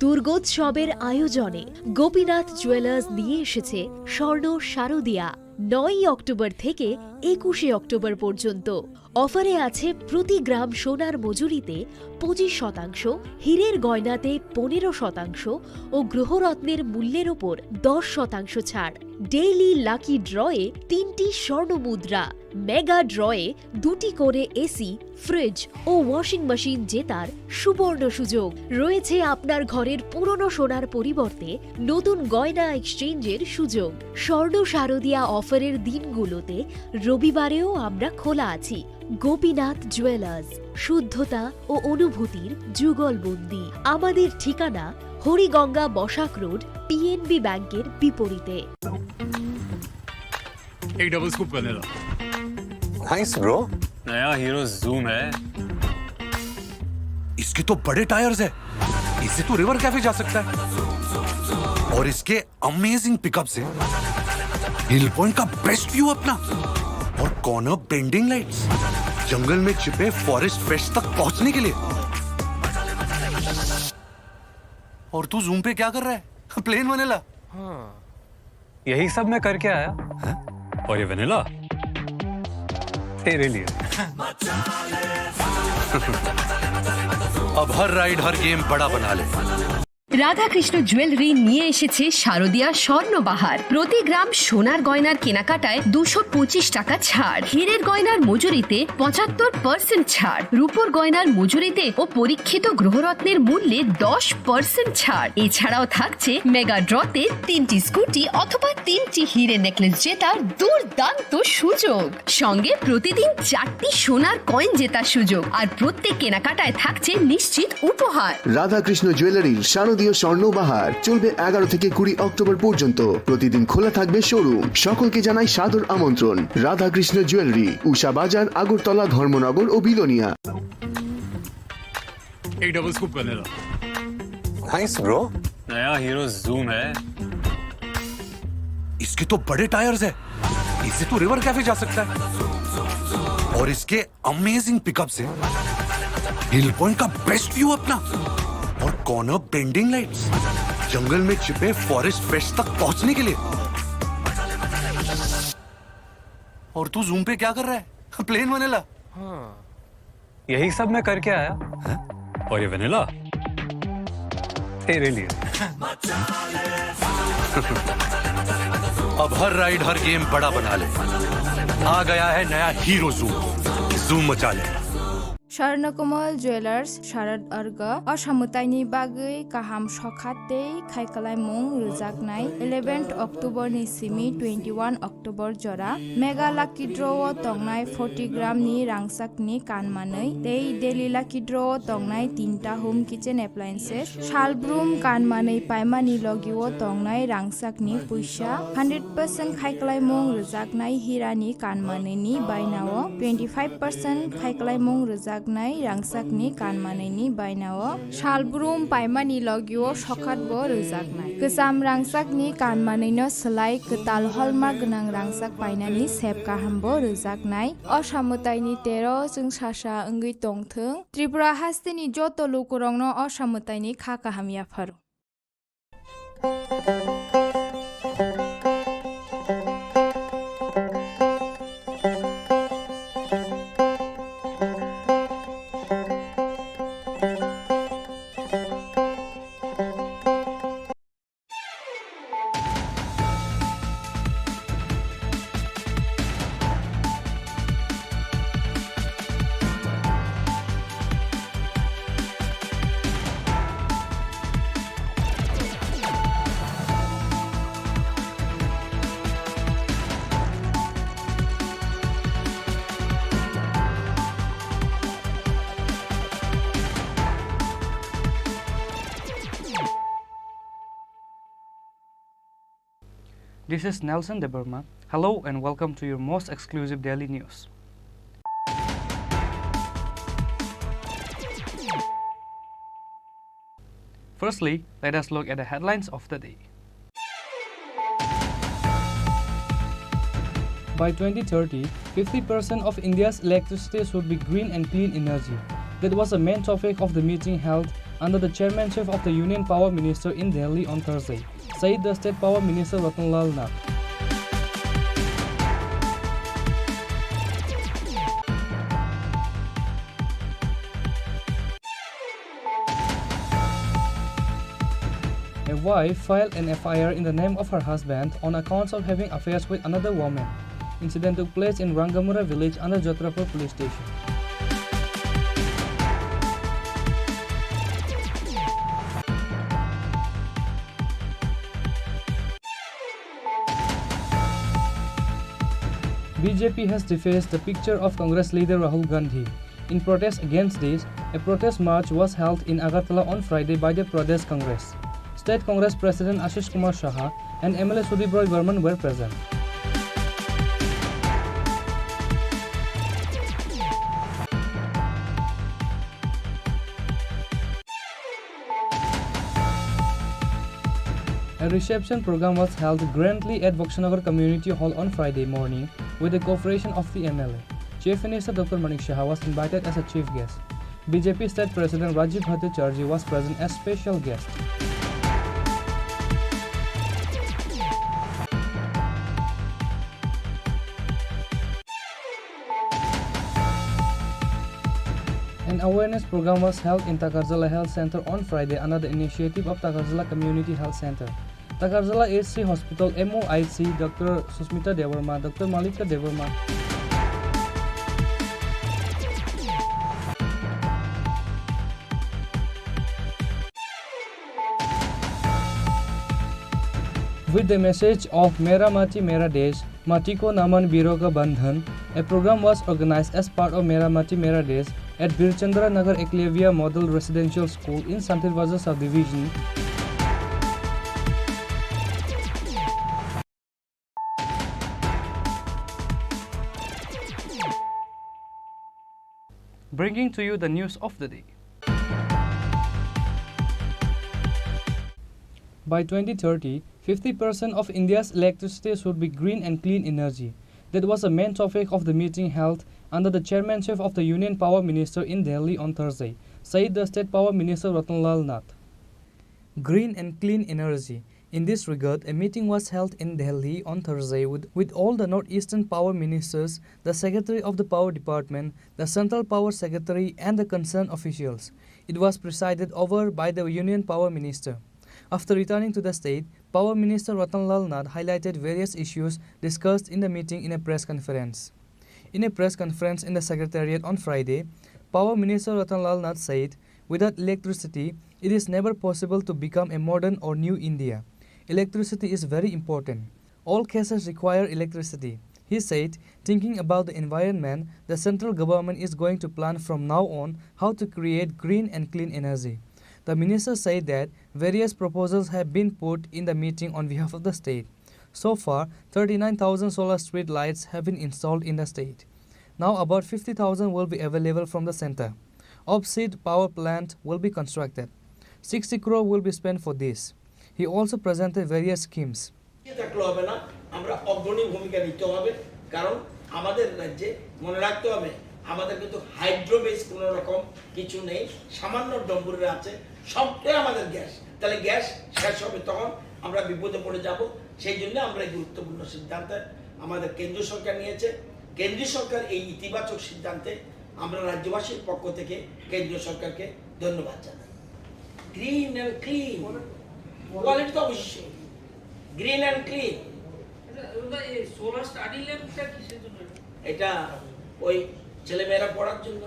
দুর্গোৎসবের আয়োজনে গোপীনাথ জুয়েলার্স নিয়ে এসেছে স্বর্ণ শারদিয়া। 9 অক্টোবর থেকে 21 অক্টোবর পর্যন্ত অফারে আছে প্রতি গ্রাম সোনার মজুরিতে 25%, হীরের গয়নাতে 15% ও গ্রহরত্নের মূল্যের ওপর 10% ছাড়। ডেইলি লাকি ড্রয়ে 3টি স্বর্ণ মুদ্রা, মেগা ড্রয়ে 2টি করে এসি, ফ্রিজ ও ওয়াশিং মেশিন জেতার সুবর্ণ সুযোগ রয়েছে। আপনার ঘরের পুরনো সোনার পরিবর্তে নতুন গয়না এক্সচেঞ্জের সুযোগ। স্বর্ণ শারদিয়া অফারের দিনগুলোতে রবিবারেও আমরা খোলা আছি। গোপীনাথ জুয়েলার্স, শুদ্ধতা ও অনুভূতির যুগলবন্দি। আমাদের ঠিকানা হরিগঙ্গা বসাক রোড, পিএনবি ব্যাংকের বিপরীতে। एक double scoop vanilla. Nice bro. नया हीरो जूम है। इसके तो बड़े टायर्स है, इससे तो रिवर कैफे जा सकता है। और इसके अमेजिंग पिकअप से हिल पॉइंट का बेस्ट व्यू अपना, और कॉर्नर बेंडिंग लाइट्स, जंगल में छिपे फॉरेस्ट फेस्ट तक पहुंचने के लिए। और तू जूम पे क्या कर रहा है? Plane vanilla. हाँ, यही सब मैं करके आया। है? और ये वनीला तेरे लिए। अब हर राइड हर गेम बड़ा बना ले। রাধাকৃষ্ণ জুয়েলারি নিয়ে এসেছে শারদিয়া স্বর্ণবাহার। প্রতি গ্রাম সোনার গয়নার কেনাকাটায় 225 টাকা ছাড়, হীরের গয়নার মজুরিতে 75% ছাড়, রূপোর গয়নার মজুরিতে ও পরীক্ষিত গ্রহরত্নের মূল্যে 10% ছাড়। এছাড়াও থাকছে মেগা ড্রতে 3টি স্কুটি অথবা 3টি হীরে নেকলেস জেতার দুর্দান্ত সুযোগ। সঙ্গে প্রতিদিন 4টি সোনার কয়েন জেতার সুযোগ, আর প্রত্যেক কেনাকাটায় থাকছে নিশ্চিত উপহার। রাধাকৃষ্ণ জুয়েলারির শারদীয় স্বর্ণবাহার চলবে 11 থেকে 20 অক্টোবর পর্যন্ত। প্রতিদিন খোলা থাকবে শোরুম। সকলকে জানাই সাদর আমন্ত্রণ। রাধাকৃষ্ণ জুয়েলারি, উষা বাজার, আগরতলা, ধর্মনগর ও বিলোনিয়া। एक double scoop vanilla. Nice bro. नया हीरो जूम है। इसके तो बड़े टायर्स है, इससे तो रिवर कैफे जा सकता है। और इसके अमेजिंग पिकअप से हिल पॉइंट का बेस्ट व्यू अपना, और कॉर्नर बेंडिंग लाइट्स, जंगल में छिपे फॉरेस्ट फेस्ट तक पहुंचने के लिए। और तू जूम पे क्या कर रहा है? Plane vanilla. हाँ, यही सब मैं करके आया। है? और ये वनीला तेरे लिए। अब हर राइड हर गेम बड़ा बना ले। आ गया है नया हीरो जूम। जूम मचा ले। स्वर्णकमल जुवेलार्स शारद अर्ग असामुताइनि बागै काहाम सखाते खायखालायमुं रोजाकनाय 11 अक्टोबर नि सिमी 21 अक्टोबर जरा मेगा लाकी ड्र तंगनाय 40 ग्राम नि रांसाकनि कानमानै तेई डेली लाकी ड्र तंगनाय 3टा होम किचेन एप्लायेंसेस शालब्रुम कानमानै पायमानि लगिओ तंगनाय रांसाकनि पैसा 100% खायखालायमुं रोजाकनाय हिरानि कानमानैनि बायनाव 25% खायखालायमुं रोजाक रांसाकनि कानमानैनि बायनाव शालब्रुम पायमानि लगिओ सखातबो रोजाकनाय गोजाम रांसाकनि कानमानैनो सोलाय गोताल हलमार्क गोनां रांसाक पायनानि सेब काहामबो रोजाकनाय असामुताइनि 13 जों सासा ओंगै तंथों त्रिपुरा हास्तेनि जत लोकरंनो असामुताइनि खा काहामियाफोर। This is Nelson Deberma. Hello and welcome to your most exclusive daily news. Firstly, let us look at the headlines of the day. By 2030, 50% of India's electricity should be green and clean energy. That was the main topic of the meeting held under the chairmanship of the Union Power Minister in Delhi on Thursday, said the State Power Minister Ratanlal Nath. A wife filed an FIR in the name of her husband on accounts of having affairs with another woman. Incident took place in Rangamura village under Jotrapur police station. BJP has defaced the picture of Congress leader Rahul Gandhi. In protest against this, a protest march was held in Agartala on Friday by the Pradesh Congress. State Congress President Ashish Kumar Saha and MLA Sudeep Roy Burman were present. A reception program was held grandly at Vakshanagar Community Hall on Friday morning with the cooperation of the MLA. Chief Minister Dr. Manik Saha was invited as a chief guest. BJP State President Rajiv Bhattacharjee was present as special guest. An awareness program was held in Takarzala Health Center on Friday under the initiative of Takarzala Community Health Center. Takarzala HC Hospital MOIC Dr. Susmita Devarma, Dr. Malika Devarma, with the message of Mera Mati Mera Desh, Mati Ko Naman Biro Ka Bandhan, a program was organized as part of Mera Mati Mera Desh at Birchandra Nagar Eklavya Model Residential School in Santilbaza Subdivision. Bringing to you the news of the day. By 2030, 50% of India's electricity should be green and clean energy. That was the main topic of the meeting held under the chairmanship of the Union Power Minister in Delhi on Thursday, said the State Power Minister Ratanlal Nath. Green and clean energy. In this regard, a meeting was held in Delhi on Thursday with all the Northeastern Power Ministers, the Secretary of the Power Department, the Central Power Secretary and the concerned officials. It was presided over by the Union Power Minister. After returning to the state, Power Minister Ratanlal Nath highlighted various issues discussed in the meeting in a press conference. In a press conference in the Secretariat on Friday, Power Minister Ratanlal Nath said, "Without electricity, it is never possible to become a modern or new India. Electricity is very important. All cases require electricity." He said, thinking about the environment, the central government is going to plan from now on how to create green and clean energy. The minister said that various proposals have been put in the meeting on behalf of the state. So far, 39,000 solar street lights have been installed in the state. Now about 50,000 will be available from the center. Off-grid power plant will be constructed. 60 crore will be spent for this. He also presented various schemes. আমরা অগ্রণী ভূমিকা নিতে হবে কারণ আমাদের রাজ্যে মনে রাখতে হবে আমাদের কিন্তু হাইড্রো বেস কোনো রকম কিছু নেই সামান্য ডম্বুরে আছে সবটাই আমাদের গ্যাস তাহলে গ্যাস শেষ হবে তখন আমরা বিপদে পড়ে যাব সেই জন্য আমরা এই গুরুত্বপূর্ণ সিদ্ধান্ত আমাদের কেন্দ্র সরকার নিয়েছে কেন্দ্রীয় সরকার এই ইতিবাচক সিদ্ধান্তে আমরা রাজ্যবাসীর পক্ষ থেকে কেন্দ্রীয় সরকারকে ধন্যবাদ জানাই গ্রিন এন্ড ক্লিন কোয়ালিটি তো অবশ্যই green and clean solar study ল্যাবটা কিসের জন্য এটা ওই ছেলেমেয়েরা পড়ার জন্য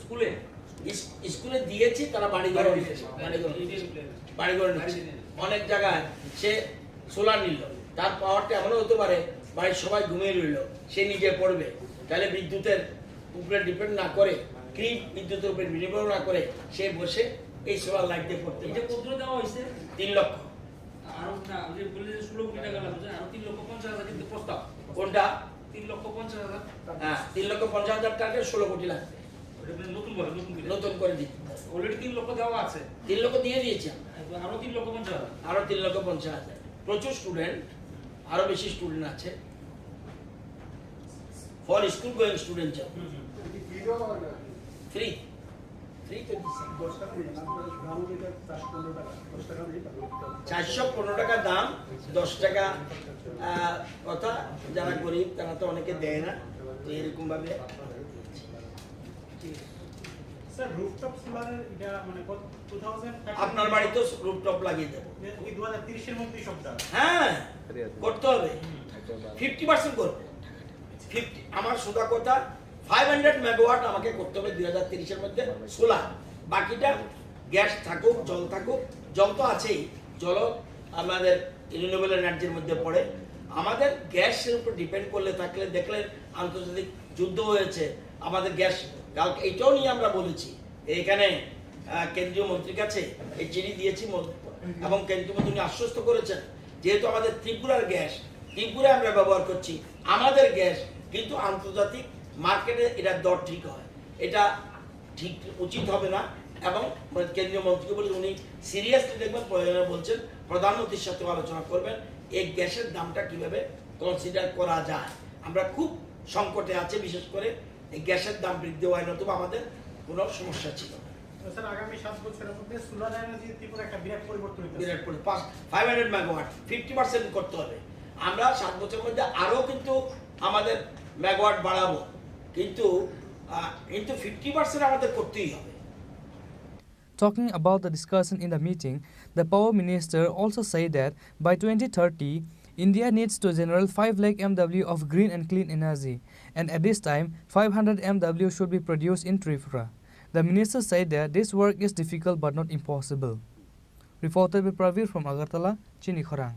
স্কুলে দিয়েছি তারা বাড়ি ঘরে অনেক জায়গায় সে সোলার নিল তার পাওয়ারটা এমনও হতে পারে বাড়ির সবাই ঘুমিয়ে রইল সে নিজে পড়বে তাহলে বিদ্যুতের উপরে ডিপেন্ড না করে গ্রিন বিদ্যুতের উপরে নির্ভর না করে সে বসে এই সোলার লাইট দিয়ে পড়তে এটা কত দেওয়া হয়েছে 3 লক্ষ আরো না যে বলে 16 কোটি টাকা লাগবে আর 3 লক্ষ 50 হাজার কিন্তু প্রস্তাব কোনটা 3 লক্ষ 50 হাজার হ্যাঁ 3 লক্ষ 50 হাজার টাকা 16 কোটি লাগবে ওটা নতুন করে দিতে অলরেডি 3 লক্ষ দেওয়া আছে 3 লক্ষ দিয়ে দিয়েছি আরো 3 লক্ষ 50 হাজার আরো 3 লক্ষ 50 হাজার প্রচুর স্টুডেন্ট আরো বেশি স্টুডেন্ট আছে for school going student free 415 টাকা দাম, 10 টাকা কথা। যারা গরিব তারা তো অনেকে দেয় না, তো এরকম ভাবে আপনার বাড়িতে রুফটপ লাগিয়ে দেবো। 2030 এর মধ্যেই সবটা হ্যাঁ করতে হবে, 50% করবো। 50 আমার সোজা কথা 500 মেগাওয়াট আমাকে করতে হবে 2030 এর মধ্যে সোলার। বাকিটা গ্যাস থাকুক, জল থাকুক, জল তো আছেই, জল আমাদের রিনিউয়েবল এনার্জির মধ্যে পড়ে। আমাদের গ্যাসের উপর ডিপেন্ড করলে থাকলে দেখলেন আন্তর্জাতিক যুদ্ধ হয়েছে, আমাদের গ্যাস কালকে এইটাও নিয়ে আমরা বলেছি এখানে কেন্দ্রীয় মন্ত্রীর কাছে এই চিঠি দিয়েছি এবং কেন্দ্রীয় মন্ত্রী আশ্বস্ত করেছেন যেহেতু আমাদের ত্রিপুরার গ্যাস ত্রিপুরায় আমরা ব্যবহার করছি, আমাদের গ্যাস কিন্তু আন্তর্জাতিক মার্কেটে এটা দর ঠিক হয়, এটা ঠিক উচিত হবে না। এবং কেন্দ্রীয় মন্ত্রীকে বলে উনি সিরিয়াসলি দেখবেন, প্রয়োজনে বলছেন প্রধানমন্ত্রীর সাথে আলোচনা করবেন এই গ্যাসের দামটা কিভাবে কনসিডার করা যায়। আমরা খুব সংকটে আছে, বিশেষ করে এই গ্যাসের দাম বৃদ্ধি হয়, নতুবা আমাদের কোনো সমস্যা ছিল না। স্যার আগামী 7 বছরের মধ্যে সোলার এনার্জি ত্রিপুরা একটা বিরাট পরিবর্তন হইতেছে। বিরাট পরিবর্তন, 500 মেগাওয়াট 50% করতে হবে। আমরা 7 বছরের মধ্যে আরো কিন্তু আমাদের মেগাওয়াট বাড়াবো, কিন্তু 50% আমাদের করতেই হবে। Talking about the discussion in the meeting, the Power Minister also said that by 2030, India needs to generate 5 lakh MW of green and clean energy, and at this time, 500 MW should be produced in Tripura. The minister said that this work is difficult but not impossible. Reported by Pravir from Agartala, Chini Khorang.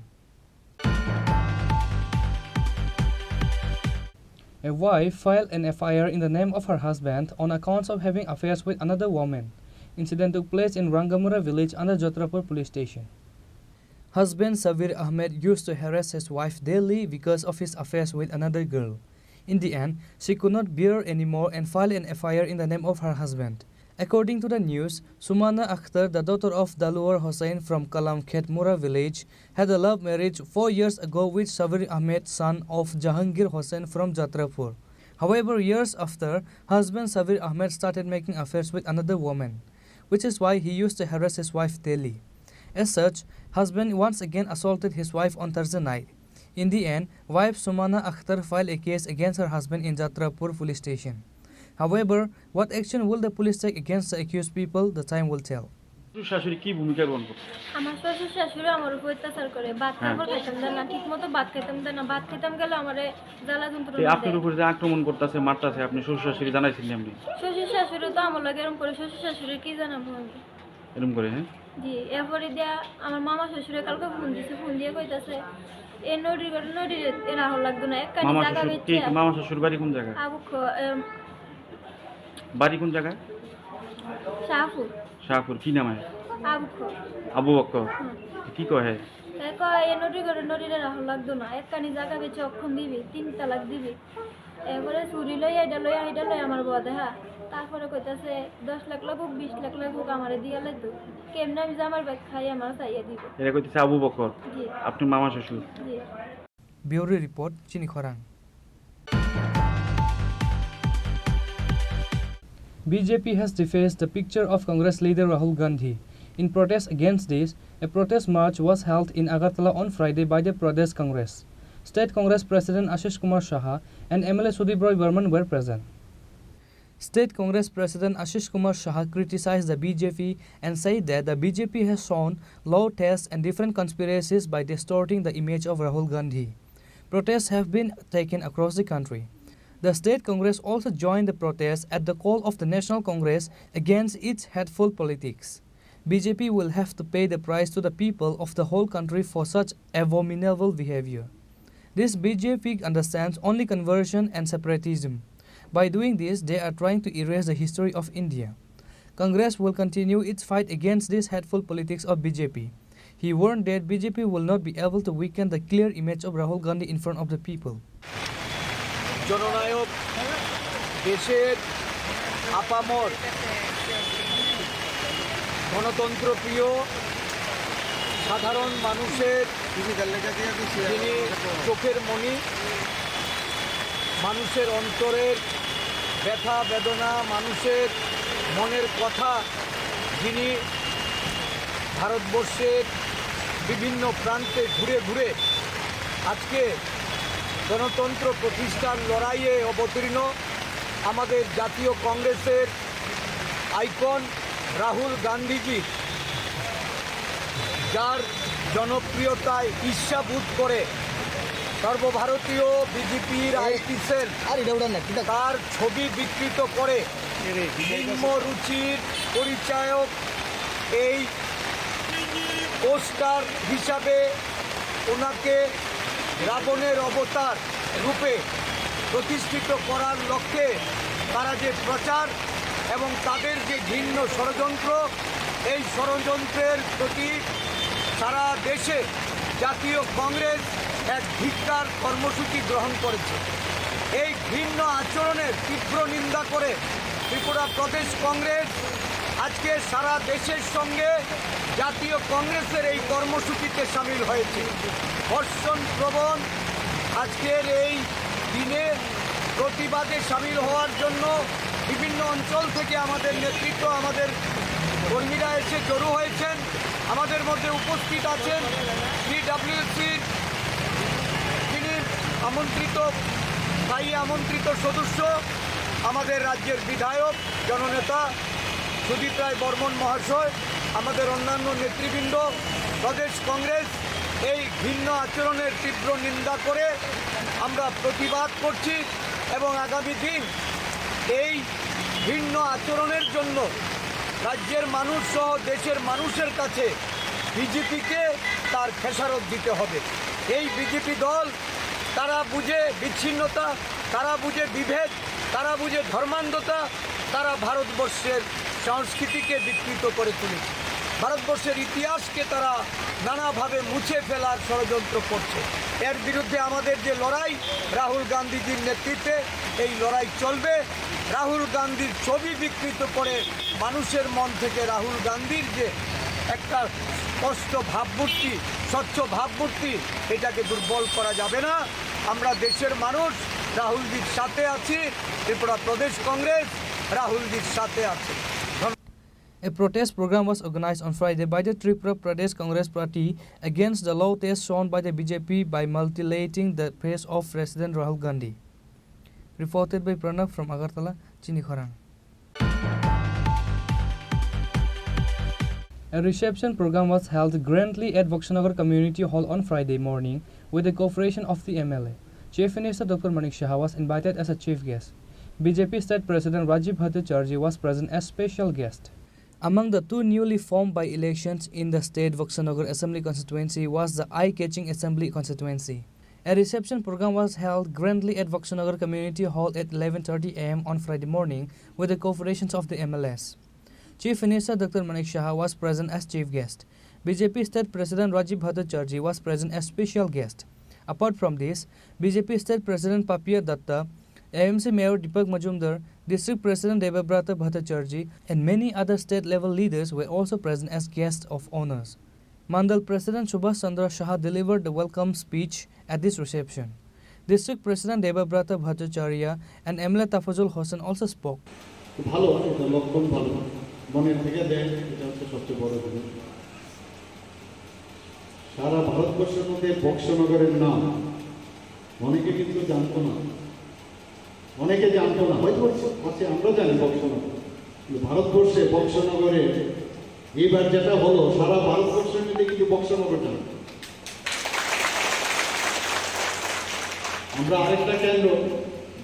A wife filed an FIR in the name of her husband on accounts of having affairs with another woman. Incident took place in Rangamura village under Jatrapur police station. Husband Sabir Ahmed used to harass his wife daily because of his affairs with another girl. In the end, she could not bear anymore and filed an FIR in the name of her husband. According to the news, Sumana Akhtar, the daughter of Daluwar Hossain from Kalam Khetmura village, had a love marriage 4 years ago with Sabir Ahmed, son of Jahangir Hossain from Jatrapur. However, years after, husband Sabir Ahmed started making affairs with another woman, which is why he used to harass his wife daily. As such, husband once again assaulted his wife on Thursday night. In the end, wife Sumana Akhtar filed a case against her husband in Jatrapur police station. However, what action will the police take against the accused people, the time will tell. শাশুড়ি কি ভূমিকা গ্রহণ করছে? আমার শ্বশুর শাশুড়ি আমার উপর অত্যাচার করে, ভাত খাবার খাইতাম দেয় না, ঠিক মতো ভাত খাইতাম দেয় না, ভাত খেতাম গেলে আমারে জ্বালা যন্ত্রণা দেয়। আপনার উপর যে আক্রমণ করতেছে, মারতেছে, আপনি শ্বশুর শাশুড়ি জানাইছিলেন? আপনি শ্বশুর শাশুড়ি তো আমার লাগে এরকম করে, শ্বশুর শাশুড়ি কি জানাবো আমি? এরকম করে? হ্যাঁ জি। এরপরে দিয়া আমার মামা শ্বশুরে কালকে ফোন দিছে, ফোন দিয়ে কইতাছে এই নদীর রাহুল লাগতো না, একটা জায়গা বেচে। মামা শ্বশুর বাড়ি কোন জায়গায়? বাড়ি কোন জায়গায়? শাহপুর। শাহপুর। কি নাম? আবু বক্কর। কি কয়? এই নদীর রাহুল লাগতো না, একখানি জায়গা বেচে অক্ষণ দিবি, 3 তালাক দিবি। এরপরে চুরি লই এটা লই আমার বউ দেখা। তারপরে কইতাছে 10 লাখ লাগুক 20 লাখ লাগুক আমারে দিয়া লাগতো, কেমনে আমি জামার ব্যাগ খাই আমার চাইয়া দিব। এটা কইতেছে আবু বক্কর? জি। আপনি মামা শ্বশুর? জি। Bureau Report, Chini Khorang. BJP has defaced the picture of Congress leader Rahul Gandhi. In protest against this, a protest march was held in Agartala on Friday by the Pradesh Congress. State Congress President Ashish Kumar Saha and MLA Sudip Roy Burman were present. State Congress President Ashish Kumar Saha criticized the BJP and said that the BJP has shown law tests and different conspiracies by distorting the image of Rahul Gandhi. Protests have been taken across the country. The State Congress also joined the protests at the call of the National Congress against its hateful politics. BJP will have to pay the price to the people of the whole country for such abominable behavior. This BJP understands only conversion and separatism. By doing this, they are trying to erase the history of India. Congress will continue its fight against this hateful politics of BJP. He warned that BJP will not be able to weaken the clear image of Rahul Gandhi in front of the people. জননায়ক, দেশের আপামর, গণতন্ত্রপ্রিয়, সাধারণ মানুষের যিনি চোখের মণি, মানুষের অন্তরের ব্যথা বেদনা, মানুষের মনের কথা যিনি ভারতবর্ষের বিভিন্ন প্রান্তে ঘুরে ঘুরে আজকে গণতন্ত্র প্রতিষ্ঠার লড়াইয়ে অবতীর্ণ আমাদের জাতীয় কংগ্রেসের আইকন রাহুল গান্ধীজি, যার জনপ্রিয়তায় ঈর্ষাবোধ করে সর্বভারতীয় বিজেপির আইটি সেল তার ছবি বিকৃত করে নিম্ন রুচির পরিচায়ক এই পোস্টার হিসাবে ওনাকে রাবণের অবতার রূপে প্রতিষ্ঠিত করার লক্ষ্যে তারা যে প্রচার এবং তাদের যে ঘৃণ্য ষড়যন্ত্র, এই ষড়যন্ত্রের প্রতি সারা দেশে জাতীয় কংগ্রেস এক ধিক্কার কর্মসূচি গ্রহণ করেছে। এই ঘৃণ্য আচরণের তীব্র নিন্দা করে ত্রিপুরা প্রদেশ কংগ্রেস আজকে সারা দেশের সঙ্গে জাতীয় কংগ্রেসের এই কর্মসূচিতে সামিল হয়েছে। ধর্ষণ প্রবণ আজকের এই দিনে প্রতিবাদে সামিল হওয়ার জন্য বিভিন্ন অঞ্চল থেকে আমাদের নেতৃত্ব, আমাদের কর্মীরা এসে জড়ো হয়েছেন। আমাদের মধ্যে উপস্থিত আছেন সিডব্লিউসির যিনি আমন্ত্রিত সদস্য, আমাদের রাজ্যের বিধায়ক জননেতা সুদীপ রায় বর্মন মহাশয়, আমাদের অন্যান্য নেতৃবৃন্দ। প্রদেশ কংগ্রেস এই ঘৃণ্য আচরণের তীব্র নিন্দা করে আমরা প্রতিবাদ করছি এবং আগামী দিন এই ঘৃণ্য আচরণের জন্য রাজ্যের মানুষ সহ দেশের মানুষের কাছে বিজেপিকে তার খেসারত দিতে হবে। এই বিজেপি দল তারা বুঝে বিচ্ছিন্নতা, তারা বুঝে বিভেদ, তারা বুঝে ধর্মান্ধতা, তারা ভারতবর্ষের সংস্কৃতিকে বিকৃত করে তুলেছে। ভারতবর্ষের ইতিহাসকে তারা নানাভাবে মুছে ফেলার ষড়যন্ত্র করছে। এর বিরুদ্ধে আমাদের যে লড়াই, রাহুল গান্ধীজির নেতৃত্বে এই লড়াই চলবে। রাহুল গান্ধীর ছবি বিকৃত করে মানুষের মন থেকে রাহুল গান্ধীর যে একটা স্পষ্ট ভাবমূর্তি, স্বচ্ছ ভাবমূর্তি, এটাকে দুর্বল করা যাবে না। আমরা দেশের মানুষ রাহুলজির সাথে আছি, ত্রিপুরা প্রদেশ কংগ্রেস রাহুলজির সাথে আছে। A protest program was organized on Friday by the Tripura Pradesh Congress Party against the low taste shown by the BJP by mutilating the face of President Rahul Gandhi. Reported by Pranav from Agartala, Chini Khorang. A reception program was held grandly at Vaksanagar Community Hall on Friday morning with the cooperation of the MLA. Chief Minister Dr. Manik Shah was invited as a chief guest. BJP State President Rajiv Bhattacharjee was present as special guest. Among the two newly formed by-elections in the state Vaksanagar Assembly constituency was the eye-catching Assembly constituency. A reception program was held grandly at Vaksanagar Community Hall at 11:30 am on Friday morning with the cooperation of the MLS. Chief Minister Dr. Manik Shah was present as chief guest. BJP State President Rajiv Bhattacharjee was present as special guest. Apart from this, BJP State President Papia Datta, AMC Mayor Deepak Majumdar, District President Debabrata Bhattacharjee and many other state-level leaders were also present as guests of honors. Mandal President Subhash Chandra Shah delivered the welcome speech at this reception. District President Debabrata Bhattacharya and MLA Tafazul Hossain also spoke. ভালো, এটা লক্ষণ ভালো, মনের থেকে দেন, এটা হচ্ছে সবচেয়ে বড় জিনিস। সারা ভারতবর্ষের মধ্যে বক্সনগরের নাম অনেকে কিন্তু জানতো না, হয়তো আছে আমরা জানি বক্সনগর, কিন্তু ভারতবর্ষে বক্সনগরে এইবার যেটা হলো সারা ভারতবর্ষের মধ্যে কিন্তু বক্সনগর জানে। আমরা আরেকটা কেন্দ্র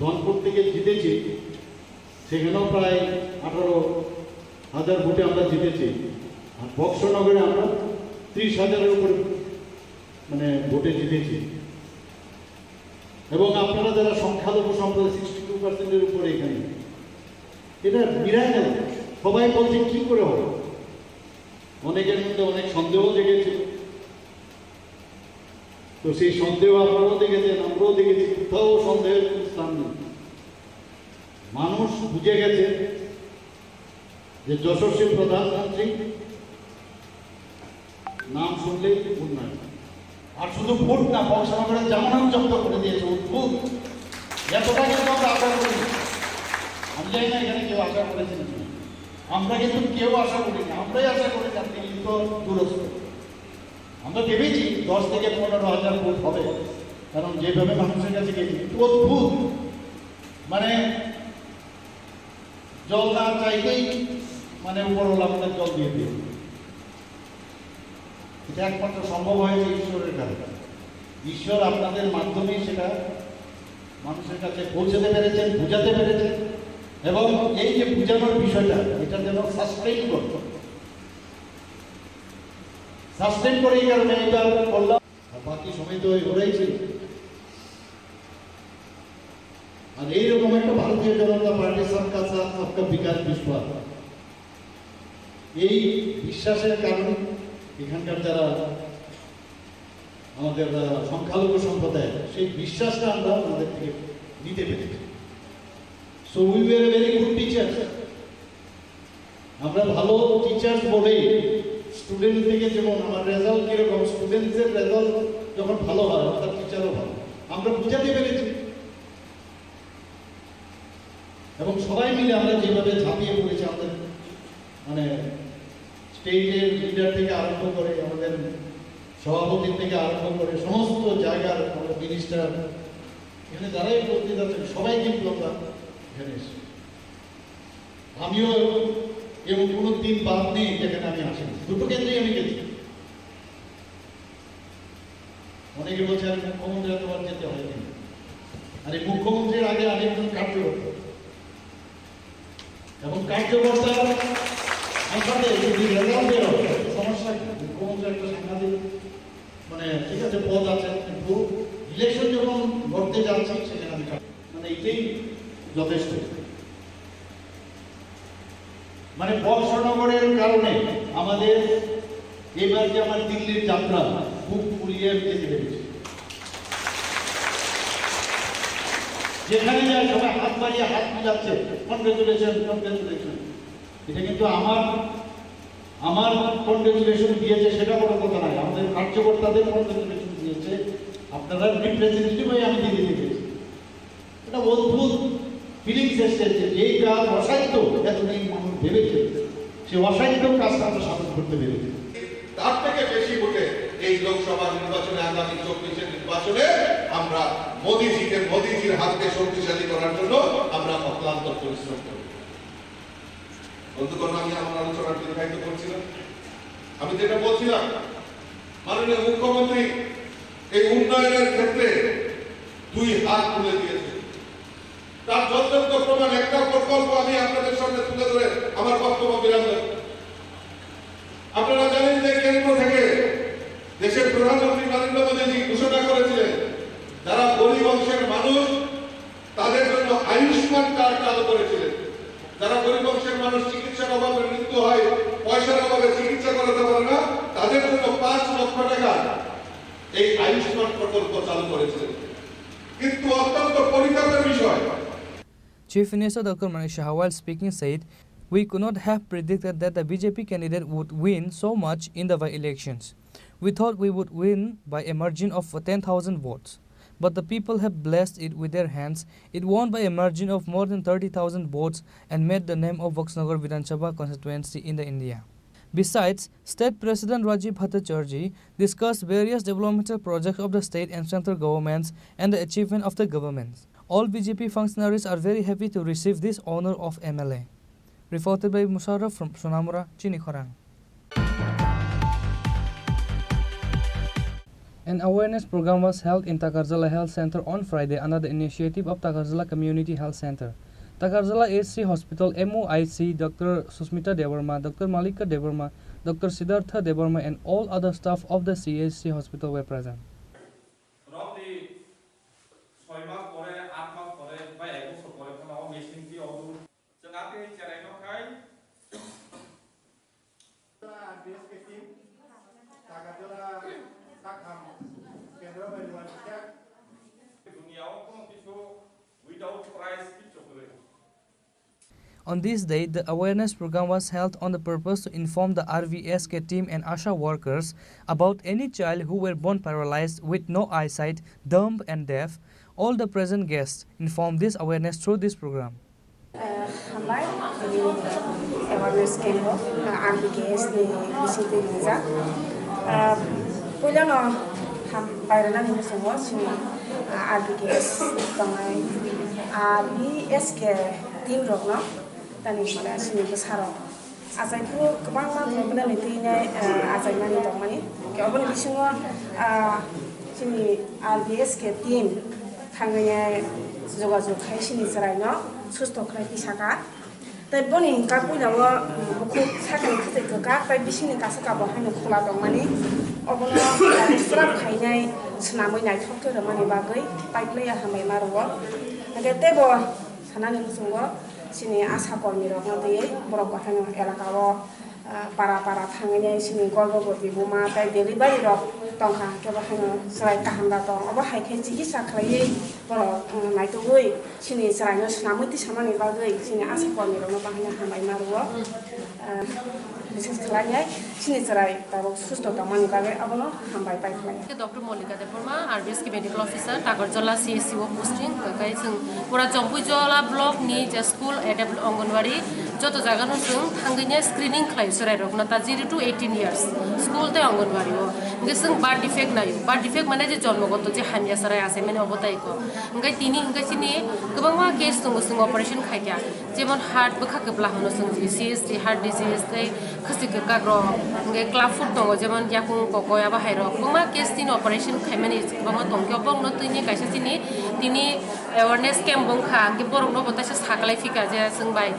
ধনপুর থেকে জিতেছি, সেখানেও প্রায় 18,000 ভোটে আমরা জিতেছি। আর বক্সনগরে আমরা 30,000-এর উপরে ভোটে জিতেছি। এবং আপনারা যারা সংখ্যালঘু সম্প্রদায় 62%-এর উপরে এখানে, এটা মিরাকেল। সবাই বলছে কি করে হবে, অনেকের মধ্যে অনেক সন্দেহ জেগেছে। তো সেই সন্দেহ আপনারাও দেখেছেন, আমরাও দেখেছি, কোথাও সন্দেহের কোনো স্থান নেই। মানুষ বুঝে গেছে যে যশস্বী প্রধানমন্ত্রী নাম শুনলেই উন্নয়ন। আর শুধু ভোট না, বক্সনগরের জামানত জব্দ করে দিয়েছে। উদ্ভুত, এতটা কিন্তু আমরা আশা করি। আমি জানি না এখানে কেউ আশা করেছেন। আমরা কিন্তু কেউ আশা করি না, আমরাই আশা করি আপনি কিন্তু দূরস্থ। আমরা ভেবেছি 10 থেকে 15,000 ভোট হবে, কারণ যেভাবে মানুষের কাছে গেছি অদ্ভুত, মানে জল না চাইতেই মানে উপরওয়ালা আমাদের জল দিয়ে দিয়ে। এটা একমাত্র সম্ভব হয়েছে ঈশ্বরের কারণে। ঈশ্বর আপনাদের মাধ্যমেই সেটা মানুষের কাছে পৌঁছাতে পেরেছেন, বুঝাতে পেরেছেন, এবং এই যে বুঝানোর বিষয়টা এটা যেন সাস্টেইন করত, সাস্টেইন করে এই কারণে এটা করলাম। আর বাকি সময় তো ওরাই ছিল। আর এইরকম একটা ভারতীয় জনতা পার্টি সবকা সাথ সবকা বিকাশ বিশ্বাস, এই বিশ্বাসের কারণে এখানকার যারা আমাদের সংখ্যালঘু সম্প্রদায়, সেই বিশ্বাসটা আমরা আমাদের থেকে নিতে পেরেছি। So we were a very good teachers. আমরা ভালো টিচার্স বলেই স্টুডেন্ট থেকে, যেমন আমার রেজাল্ট কিরকম, স্টুডেন্টসের রেজাল্ট যখন ভালো হয় তার টিচারও ভালো, আমরা বুঝাতে পেরেছি। এবং সবাই মিলে আমরা যেভাবে ঝাঁপিয়ে পড়েছি, আমাদের মানে স্টেটের লিডার থেকে আরম্ভ করে, আমাদের সভাপতি থেকে আরম্ভ করে সমস্ত জায়গার আমাদের মিনিস্টার, এখানে যারাই উপস্থিত আছেন সবাই কিন্তু আমরা এখানে এসেছি। আমিও এবং কোনো দিন বাদ নেই যেখানে আমি আসিনি, দুটো কেন্দ্রেই আমি গেছি। অনেকে বলছে আর মুখ্যমন্ত্রী এতবার যেতে হয়নি, আর এই মুখ্যমন্ত্রীর আগে আরেকজন কার্যকর্তা, এবং কার্যকর্তার সাথে যদি রেজাল্ট বের হয় সমস্যা কি? মুখ্যমন্ত্রী একটা সাংঘাতিক মানে ঠিক আছে পদ আছে, কিন্তু ইলেকশন যখন ঘটতে যাচ্ছি সেখানে আমি মানে এটাই যথেষ্ট। মানে বর্ষনগরের কারণে আমাদের এবার যে আমার দিল্লির যাত্রা খুব ফুলিয়ে যেতে পেরেছি। যেখানে যায় সবাই হাত বাড়িয়ে হাত মিলাচ্ছে, কনগ্রেচুলেশন কনগ্রেচুলেশন। এটা কিন্তু আমার কনগ্রেচুলেশন দিয়েছে সেটা বড় কথা নয়, আমাদের কার্যকর্তাদের কনগ্রেচুলেশন দিয়েছে, আপনারা রিপ্রেজেন্টেটিভ হয়ে আমি দিতে দিয়েছি। এটা অদ্ভুত ফিলিংস এসেছে, এই কাজ অসাধ্য এতদিন মানুষ ভেবেছে, সে অসাধ্য কাজটা আমরা সাধন করতে পেরেছি। তার থেকে বেশি ভোটে এই লোকসভা নির্বাচনে, আগামী 24-এর নির্বাচনে আমরা মোদিজির হাতকে শক্তিশালী করার জন্য আমরা অক্লান্ত পরিশ্রম করব। বন্ধুগণ, আমি আমার আলোচনা দীর্ঘায়িত করছিলাম। আমি যেটা বলছিলাম, মাননীয় মুখ্যমন্ত্রী এই উন্নয়নের ক্ষেত্রে 2 হাত তুলে দিয়েছে। তার যথার্থ প্রমাণ একটা প্রকল্প আমি আপনাদের সামনে তুলে ধরে আমার বক্তব্য বিরাম দেব। আপনারা জানেন যে কেন্দ্র থেকে দেশের প্রধানমন্ত্রী নরেন্দ্র মোদী ঘোষণা করেছিলেন যারা গরিব অংশের মানুষ তাদের জন্য আয়ুষ্মান কার্ড চালু করেছিলেন। যারা গরিব অংশের মানুষ চিকিৎসার অভাবে মৃত্যু হয়, পয়সার অভাবে চিকিৎসা করাতে পারে না, তাদের জন্য 5 লক্ষ টাকা এই আয়ুষ্মান প্রকল্প চালু করেছিলেন। কিন্তু অত্যন্ত পরিতাপের বিষয়, Chief Minister Dr. Manish Shah, while speaking, said, "We could not have predicted that the BJP candidate would win so much in the by-elections. We thought we would win by a margin of 10,000 votes. But the people have blessed it with their hands. It won by a margin of more than 30,000 votes and made the name of Voxnagar Vidhan Sabha constituency in the India." Besides, State President Rajiv Bhattacharjee discussed various developmental projects of the state and central governments and the achievement of the governments. All BJP functionaries are very happy to receive this honor of MLA. Reported by Musharraf from Sonamura, Chini Khorang. An awareness program was held in Takarzala Health Center on Friday under the initiative of Takarzala Community Health Center. Takarzala HC Hospital MOIC, Dr. Susmita Devarma, Dr. Malika Devarma, Dr. Siddhartha Devarma and all other staff of the CHC hospital were present. On this day, the awareness program was held on the purpose to inform the RVSK team and ASHA workers about any child who were born paralyzed with no eyesight, dumb and deaf. All the present guests informed this awareness through this program. awareness camp RBKS ni bising tingja punya no bayarnya ni semua sini RBKS tangai RBS ke tim rokno tani mana sini besar asal itu kebang mana benda itu ini asal mana itu mana ke apa ni semua sini RBS ke tim tangganya যোগাযোগ খাই sini serai no susto krai pisaka tai boni ka puja wa ko sakani khate ka tai bisini ka saka ba hanu khula dong mani obono strap khai nai snamoi nai thok ke mani bagai pipe laya hamai marwa age tebo sanani kusungo sini asa kormi rok na dei borok ka hanu elaka wo para thangnya sini gorboti buma tai delivery rok tongkha ke ba hanu serai ka hamda tong obo hai khe chikisa khlai borok nai to goi sini serai no snamoi ti samani bagai sini asa kormi rok na bahina hamai marwa বিশেষ খেলায় sini serai tabo susto tamani bagai abono hambai pai khlai Dr. Molika Deparma RBS ki medical officer Tagarjola CSCO posting kai sing pura Jompujola block ni je school at Anganwadi joto jaga no sing thangnya screening khlai serai rok na ta 0 to 18 years school te Anganwadi o ngesing birth defect nayo birth defect mane je জন্মগত je hamya serai ase mane obotai ko ngai tini ngai sini gobangma case sing operation khaikya jemon heart bukha kebla hono sing CSD heart disease kai khasik kagro ngai club foot tongo jemon yakung kokoya ba hairo gobangma case tin operation khaimani gobangma tongkyo bong no tini kaisa sini tini awareness camp bongkha ngi borok no botasa saklai fika je sing bai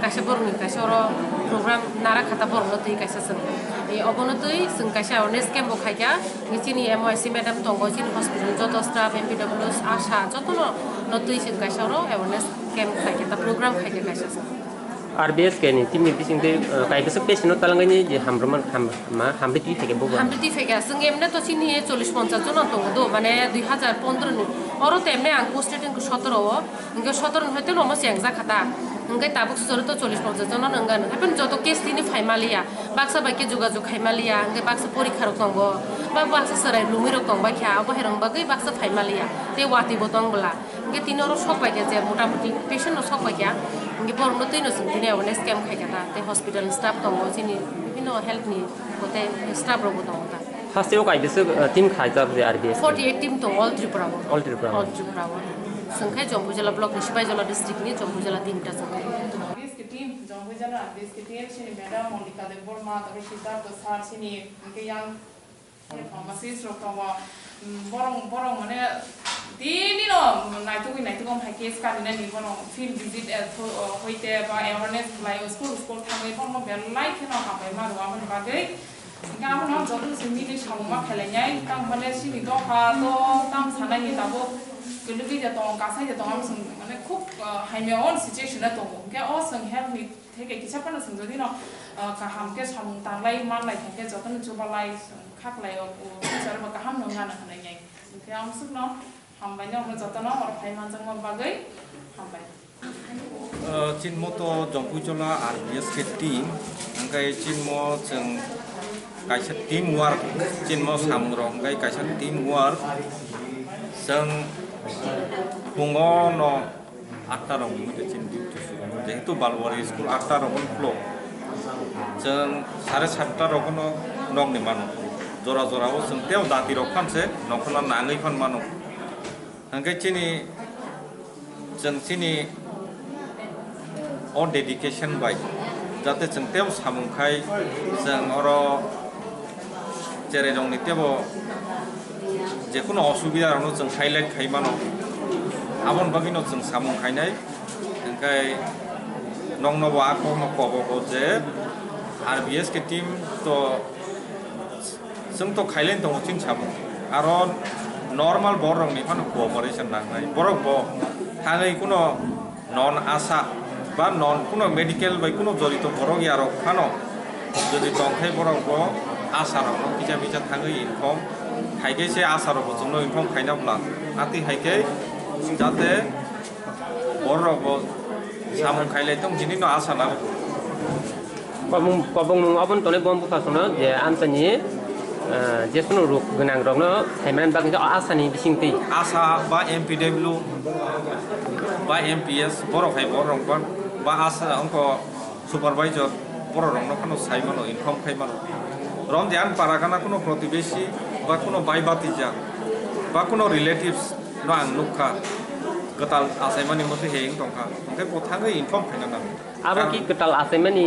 kaisa borni kaisa ro program nara khata borok no tui kaisa sing ei obono tui sing kaisa awareness camp bokhaikya ngi sini MOC madam tongo sini hospital joto staff MPWs asha joto no tui sing kaisa ro awareness camp khaikya ta program khaikya kaisa sing RBS ke ni tim ni bising te kai ke patient no talangani je hamroman hamri ti theke boba hamri ti theke sing emne to chini 40 50 জন তো do মানে 2015 ni oro temne ang posted in 17 o inge 17 hoite no mo sengja khata inge tabuk soro to 40 50 John ngan happen joto case tini phaimalia baksa baike jogajog khaimalia inge baksa porikha rok tongo ba baksa sarai lumi rok tong ba kha ba herong bagai baksa phaimalia te wati botong bla inge tinoro sok baike je motamuti patient no sok baike inge borno tei no sing tini awareness camp khaikata te hospital staff tongo chini bibino health ni kote staff ro botong ta Hasteo kai bisu team khai jar je RBS 48 team to all Tripura all Tripura संख्या Jompujola block Nishibaijola district ni Jompujola 3 ta संख्या RBS ki team Jompujola RBS ki team sini Madam Molika Deparma tabi kita besar sini ke yang pharmacist rokawa borong mane dini no naitu kom case ka ni borong field visit hoite ba awareness lai school thamai borong belai khena ka bai maru amon bagai Kamu nak jodoh sini di sama kalinya, tang mana sini doa to, tang sana ni tabo, kalau kita tong kasih kita tong amseng, mana kuk hanya situation itu, kita orang help ni, heke kita pernah jadi no, kaham ke sama tanglai man lai, heke jodoh ni coba lai, kak lai, cara berkaham nongan kalinya, kita amseng no, hambanya orang jodoh no, orang hanya macam orang bagai, hambai. Cinmo to Jompujola RBS ke team, angkai cinmo ceng kaisa teamwork cinmo samrong kai kaisa teamwork seng pungo no aktarong mute cin dutu jehitu balwari school aktarong flow jeng 7:30 rokono nong ni mano jora o seng teo dati rokhan se nokona nangai phan mano angkai cini jeng cini all dedication by jate jeng teo samung khai jeng oro जेरै दं नित्यबो जेखुनु असुबिदा रनो जों highlight खाइमानो आबन बागिनो जों सामुं खाइनाय ओंखाय नंनबो आखो मखबो जे RBS के team तो जों तो खाइलेन दं चिन सामुं आरो नर्माल बरं नि फान कोअपारेशन नांनाय बरं बो थाङै कुनो नन आशा बा नन कुनो मेडिकेल बाय कुनो जरित बरं यारो फानो जदि दंखाय बरं बो आसाराव बिजा थाङो इनफर्म हाइके से आसाराव जोंनो इनफर्म खाइनाब्ला आति हाइके जाते बर'बो सामुं खाइलायदों जिनिनो आसाना कबं नु अबन तने बम बुखासनो जे आमसानि जेसुनो रोग गोनां रगनो हाइमान बागनि आसानि बिसिंति आसा बा MPW बा MPS बर' खाइ बर' बा आसा अंक সুপারভাইজার বড় রং কোনো সাইমানো ইনফর্ম খাইমানো রম ধ্যান পারাগানা কোনো প্রতিবেশী বা কোনো বাইবাতিজা বা কোনো রিলেটিভস নো আং নুখা গতাল আসাইমানি মতে হেং টংখা ওকে পথাঙ্গে inform খাইনানা aro ki ketal asemani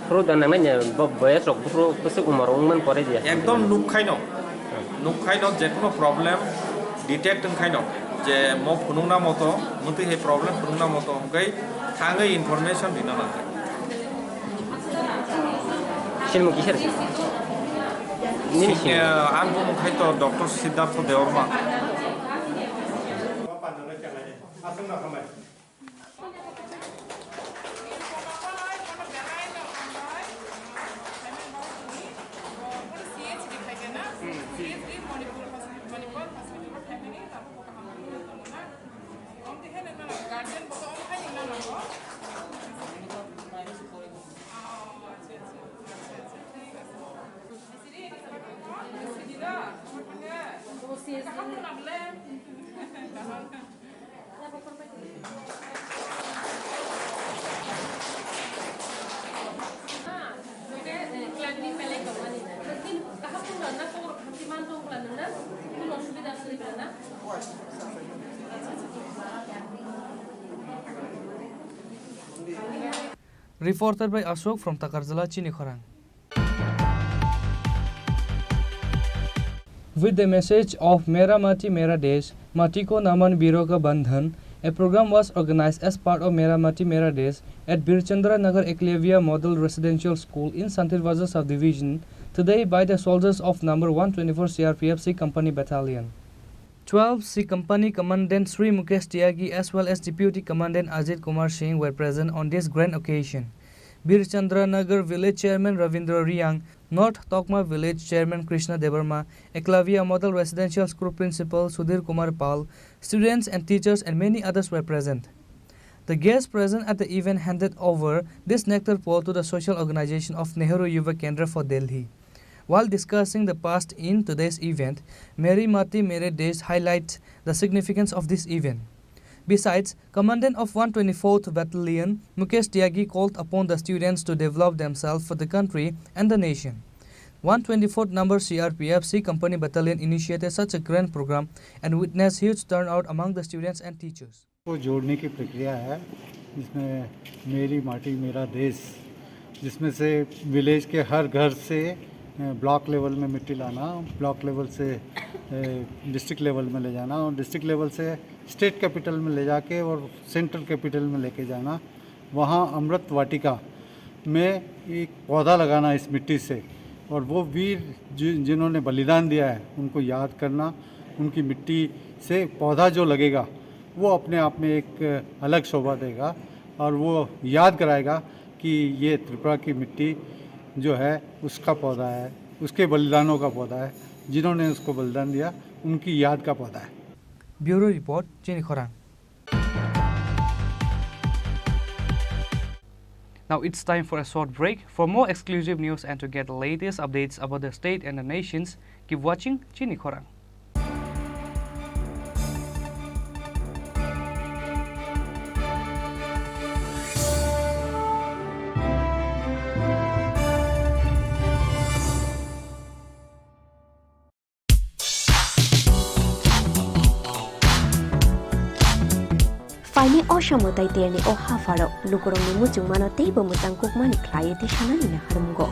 fru dan namanya boyes rok fru pesuk umorong man pore dia একদম নুখাইনো যে কোনো প্রবলেম ডিটেক্ট খাইনো যে মো ফুনুংনা মতো মতে হে প্রবলেম ফুনুংনা মতো ওকে থাঙ্গে ইনফরমেশন দিনা না Silmu kisar sih. Ini sih. Aku mau kaito Dr. Siddhartha Deorma. Reported by Ashok from Takarjala, Chini Khorang. With the message of Mera Mati Mera Desh, Mati Ko Naman Biro Ka Bandhan, a program was organized as part of Mera Mati Mera Desh at Birchandra Nagar Eklavia Model Residential School in Santirvaza Subdivision today by the soldiers of number 124 CRPF C Company Battalion. 12 C Company Commandant Sri Mukesh Tyagi as well as Deputy Commandant Ajit Kumar Singh were present on this grand occasion. Birchandra Nagar Village Chairman Ravindra Riang, North Tokma Village Chairman Krishna Devarma, Eklavia Model Residential School Principal Sudhir Kumar Pal, students and teachers and many others were present. The guests present at the event handed over this nectar pole to the social organization of Nehru Yuva Kendra for Delhi. While discussing the past in today's event, Meri Mati Mere Desh highlights the significance of this event. Besides, Commandant of 124th Battalion, Mukesh Tyagi called upon the students to develop themselves for the country and the nation. 124th number CRPF C Company Battalion initiated such a grand program and witnessed huge turnout among the students and teachers. को जोड़ने की प्रक्रिया है जिसमें मेरी माटी मेरा देश जिसमें से विलेज के हर घर से ब्लॉक लेवल में मिट्टी लाना, ब्लॉक लेवल से डिस्ट्रिक्ट लेवल में ले जाना और डिस्ट्रिक्ट लेवल से स्टेट कैपिटल में ले जाके और सेंट्रल कैपिटल में लेके जाना, वहाँ अमृत वाटिका में एक पौधा लगाना इस मिट्टी से और वो वीर जिन्होंने बलिदान दिया है उनको याद करना, उनकी मिट्टी से पौधा जो लगेगा वो अपने आप में एक अलग शोभा देगा और वो याद कराएगा कि ये त्रिपुरा की मिट्टी जो है उसका पौधा है, उसके बलिदानों का पौधा है, जिन्होंने उसको बलिदान दिया उनकी याद का पौधा है. Bureau Report, Chini Khorang. Now it's time for a short break. For more exclusive news and to get the latest updates about the state and the nations, keep watching Chini Khorang. Faini osha mutai terni o hafaro lukurong ni mucung mano teibo mutang kukmani klaya te shanani na harumgo.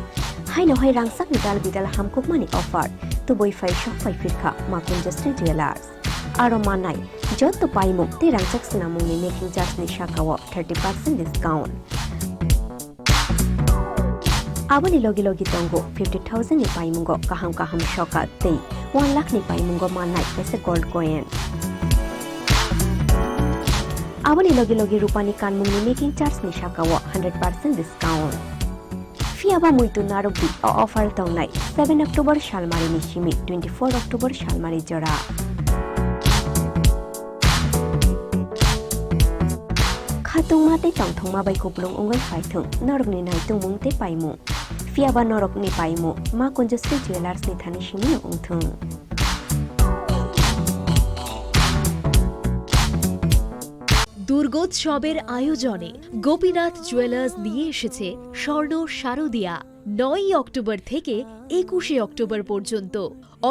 Hai no hai rangsak nidal bidal ham kukmani offer to boy fai shop fai firka makun just jewelers. Aro manai jot to paimu te rangsak sinamung ni making charge ni shakawo 30% discount. Abani logi logi tongo 50,000 ni paimungo kaham shoka te 1 lakh ni paimungo manai pese gold coin. Abani logi rupani kanmung ni making charge ni shakawo 100% discount. Fiaba muito narubi o offer tongnai 7 October shalmari ni shimi 24 October shalmari jora. Khatung mate tongthong ma bai kuplung ungoi phaithung norok ni naitung mung te paimu. Fiaba norok ni paimu ma konjustri jewelers ni thani shimi ungthung. দুর্গোৎসবের আয়োজনে Gopinath jewellers নিয়ে এসেছে স্বর্ণ শারদিয়া 9 October থেকে 21 October পর্যন্ত।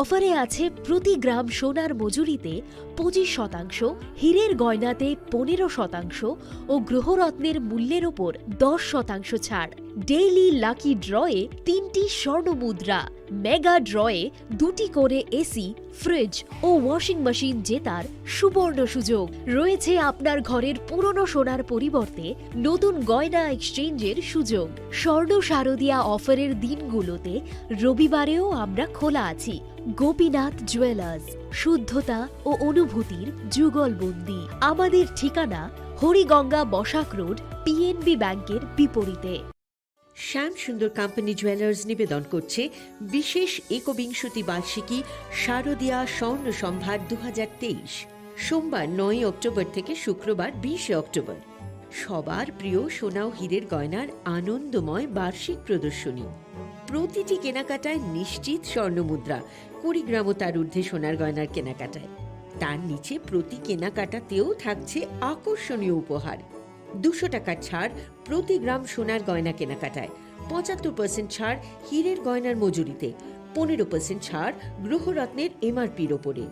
অফারে আছে প্রতি গ্রাম সোনার মজুরিতে 25%, হীরের গয়নাতে 15% ও গ্রহরত্নের মূল্যের ওপর 10% ছাড়। ডেইলি লাকি ড্রয়ে 3টি স্বর্ণ মুদ্রা, মেগা ড্রয়ে 2টি করে এসি, ফ্রিজ ও ওয়াশিং মেশিন জেতার সুবর্ণ সুযোগ রয়েছে। আপনার ঘরের পুরনো সোনার পরিবর্তে নতুন গয়না এক্সচেঞ্জের সুযোগ। স্বর্ণ শারদিয়া অফারের দিনগুলোতে রবিবারেও আমরা খোলা আছি। গোপীনাথ জুয়েলার্স, শুদ্ধতা ও অনুভূতির যুগলবন্দি। আমাদের ঠিকানা হরিগঙ্গা বসাক রোড, পিএনবি ব্যাংকের বিপরীতে। শ্যাম সুন্দর কোম্পানি জুয়েলার্স নিবেদন করছে বিশেষ একবিংশতি বার্ষিকী শারদিয়া স্বর্ণ সম্ভার 2023, সোমবার 9 অক্টোবর থেকে শুক্রবার 20 অক্টোবর। সবার প্রিয় সোনা ও হীরের গয়নার আনন্দময় বার্ষিক প্রদর্শনী। প্রতিটি কেনাকাটায় নিশ্চিত স্বর্ণমুদ্রা, 20 গ্রাম ও তার ঊর্ধ্বে সোনার গয়নার কেনাকাটায়। তার নিচে প্রতি কেনাকাটাতেও থাকছে আকর্ষণীয় উপহার। 200 টাকার ছাড় প্রতি গ্রাম সোনার গয়না কেনাকাটায়, 75% ছাড় হীরের গয়নার মজুরিতে, 15% ছাড় গ্রহরত্নের এমআরপির ওপরে।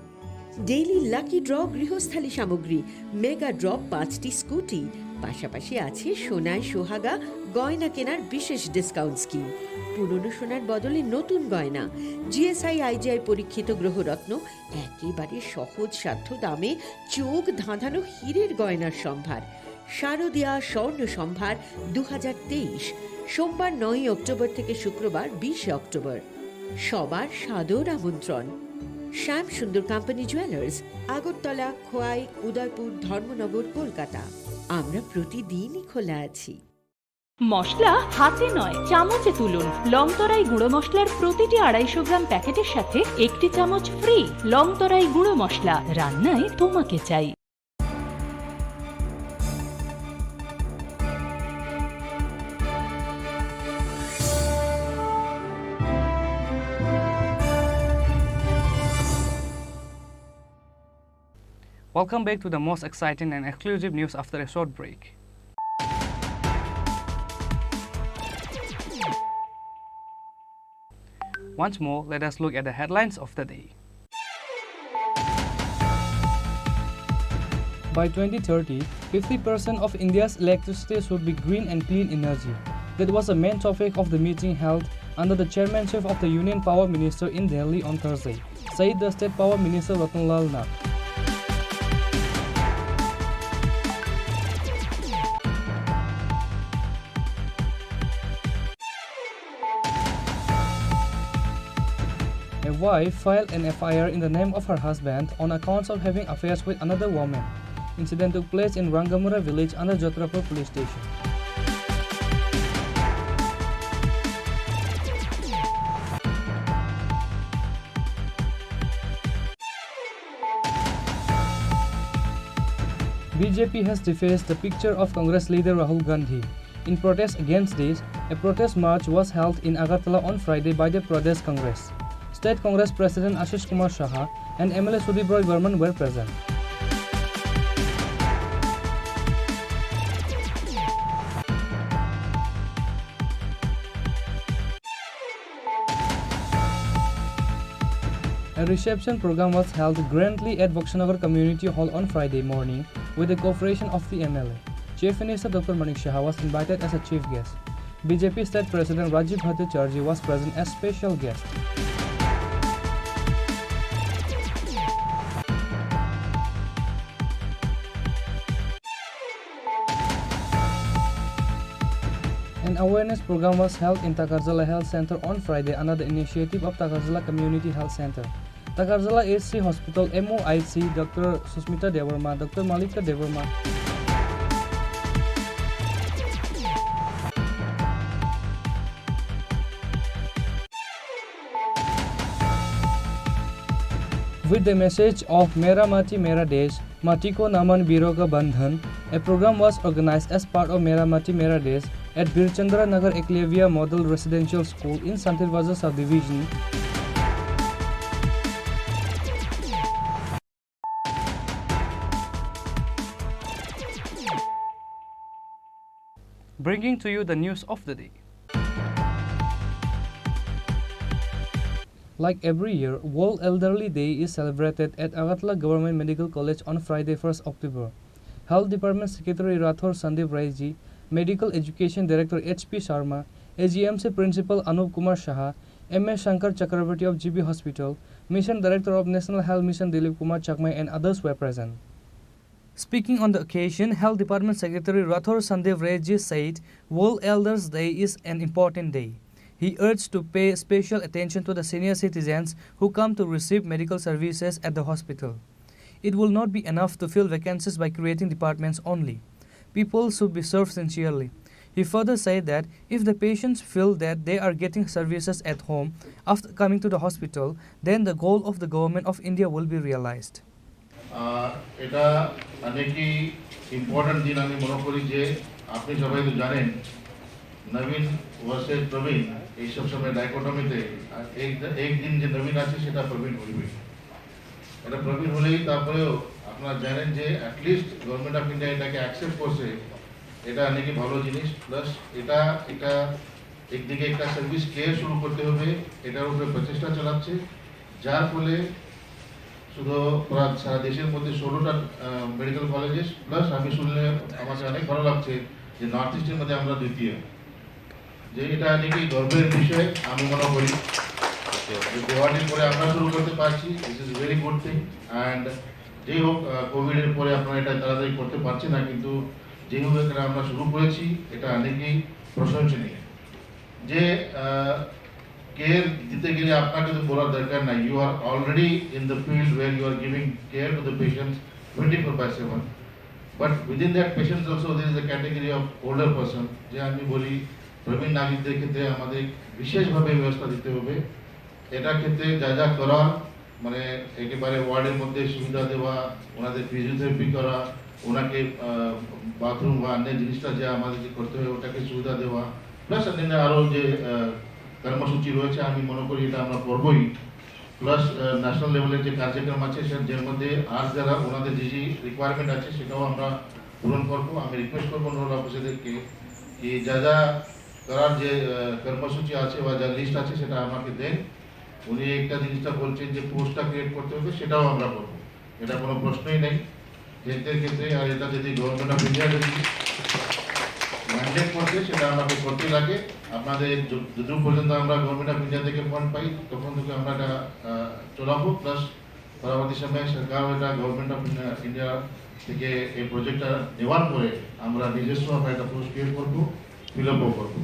ডেইলি লাকি ড্র গৃহস্থালী সামগ্রী, মেগা ড্র 5টি স্কুটি, পাশাপাশি আছে সোনায় সোহাগা গয়না কেনার বিশেষ ডিসকাউন্ট স্কিম। পুরনো সোনার বদলে নতুন গয়না, জিএসআই আইজিআই পরীক্ষিত গ্রহরত্ন, একেবারে সহজ সাধ্য দামে চোখ ধাঁধানো হীরের গয়নার সম্ভার। শারদিয়া স্বর্ণ সম্ভার 2023, সোমবার 9 অক্টোবর থেকে শুক্রবার 20 অক্টোবর। সবার সাদর আমন্ত্রণ। শ্যাম সুন্দর কোম্পানি জুয়েলার্স, আগরতলা, খোয়াই, উদয়পুর, ধর্মনগর, কলকাতা। আমরা প্রতিদিনই খোলা আছি। মশলা হাতে নয় চামচে তুলুন। লংতরাই গুঁড়ো মশলার প্রতিটি 250 গ্রাম প্যাকেটের সাথে 1টি চামচ ফ্রি। লংতরাই গুঁড়ো মশলা, রান্নায় তোমাকে চাই। Welcome back to the most exciting and exclusive news after a short break. Once more, let us look at the headlines of the day. By 2030, 50% of India's electricity should be green and clean energy. That was the main topic of the meeting held under the chairmanship of the Union Power Minister in Delhi on Thursday, said the State Power Minister Ratanlal Nath. A wife filed an FIR in the name of her husband on accounts of having affairs with another woman. Incident took place in Rangamura village under Jotrapur police station. BJP has defaced the picture of Congress leader Rahul Gandhi. In protest against this, a protest march was held in Agartala on Friday by the Pradesh Congress. State Congress President Ashish Kumar Saha and MLA Sudeep Roy Burman were present. A reception program was held grandly at Vakshanagar Community Hall on Friday morning with the cooperation of the MLA. Chief Minister Dr. Manik Saha was invited as a chief guest. BJP State President Rajiv Bhattacharjee was present as special guest. An awareness program was held in Takarzala Health Center on Friday under the initiative of Takarzala Community Health Center. Takarzala HC Hospital MOIC, Dr. Susmita Devarma, Dr. Malika Devarma, with the message of Mera Mati Mera Desh, Mati Ko Naman Biro Ka Bandhan, a program was organized as part of Mera Mati Mera Desh at Birchandra Nagar Eklavya Model Residential School in Santilwaza Subdivision. bringing to you the news of the day. Like every year, World Elderly Day is celebrated at at01 Government Medical College on Friday 1st October. Health Department Secretary Rathor Sandeep Raiji, Medical Education Director H.P. Sharma, AGMC Principal Anup Kumar Shaha, M.S. Shankar Chakravarti of GB Hospital, Mission Director of National Health Mission Dilip Kumar Chakmai and others were present. Speaking on the occasion, Health Department Secretary Rathor Sandeep Raiji said, World Elders Day is an important day. He urged to pay special attention to the senior citizens who come to receive medical services at the hospital. It will not be enough to fill vacancies by creating departments only. People should be served sincerely. He further said that if the patients feel that they are getting services at home after coming to the hospital, then the goal of the government of India will be realized. এটা অনেকই important দিন আমি মনে করি যে আপনি সবাই তো জানেন নবীন ভার্সেস প্রবীণ এই সব সময় ডাইকোটমিতে এক দিন যে নবীন আছে সেটা প্রবীণ হইবে এটা প্রবীণ হলেই তারপরেও আপনারা জানেন যে অ্যাটলিস্ট গভর্নমেন্ট অফ ইন্ডিয়া এটাকে অ্যাকসেপ্ট করছে এটা অনেকই ভালো জিনিস প্লাস এটা একদিকে একটা সার্ভিস কেয়ার শুরু করতে হবে এটার উপরে প্রচেষ্টা চালাচ্ছে যার ফলে শুধু সারা দেশের মধ্যে 16টা মেডিকেল কলেজেস প্লাস আমি শুনলে আমাকে অনেক ভালো লাগছে যে নর্থ ইস্টের মধ্যে আমরা দ্বিতীয় যে এটা অনেকই গর্বের বিষয় আমি মনে করি গুয়াহাটির পরে আমরা শুরু করতে পারছি this is very good thing and যেই হোক কোভিডের পরে আপনারা এটা তাড়াতাড়ি করতে পারছি না কিন্তু যেই হোক এটা আমরা শুরু করেছি এটা অনেকেই প্রশংসনীয় যে কেয়ার দিতে গেলে আপনাকে তো বলার দরকার নাই you are already in the field where you are giving care to the patients 24/7 but within that patients also there is a category of older person যে আমি বলি প্রবীণ নাগরিকদের ক্ষেত্রে আমাদের বিশেষভাবে ব্যবস্থা দিতে হবে এটার ক্ষেত্রে যা যা করা মানে একেবারে ওয়ার্ডের মধ্যে সুবিধা দেওয়া ওনাদের ফিজিওথেরাপি করা ওনাকে বাথরুম বা অন্য জিনিসটা যা আমাদেরকে করতে হবে ওটাকে সুবিধা দেওয়া প্লাস অন্যান্য আরও যে কর্মসূচি রয়েছে আমি মনে করি এটা আমরা করবই প্লাস ন্যাশনাল লেভেলের যে কার্যক্রম আছে যার মধ্যে আর যারা ওনাদের যে যে রিকোয়ারমেন্ট আছে সেটাও আমরা পূরণ করবো আমি রিকোয়েস্ট করবো নোডাল অফিসারদেরকে কি যা যা করার যে কর্মসূচি আছে বা যা লিস্ট আছে সেটা আমাকে দেন উনি একটা জিনিসটা বলছেন যে পোস্টটা ক্রিয়েট করতে হবে সেটাও আমরা করবো এটা কোনো প্রশ্নই নেই হেলথের ক্ষেত্রে আর এটা যদি গভর্নমেন্ট অফ ইন্ডিয়া যদি ম্যান্ডেট করছে সেটা আমাকে করতে লাগে আপনাদের যতদূর পর্যন্ত আমরা গভর্নমেন্ট অফ ইন্ডিয়া থেকে ফান্ড পাই তখন থেকে আমরা এটা চলাবো প্লাস পরবর্তী সময়ে সরকার এটা গভর্নমেন্ট অফ ইন্ডিয়া থেকে এই প্রজেক্টটা নেওয়ার পরে আমরা নিজস্ব একটা পোস্ট ক্রিয়েট করবো ফিল আপও করবো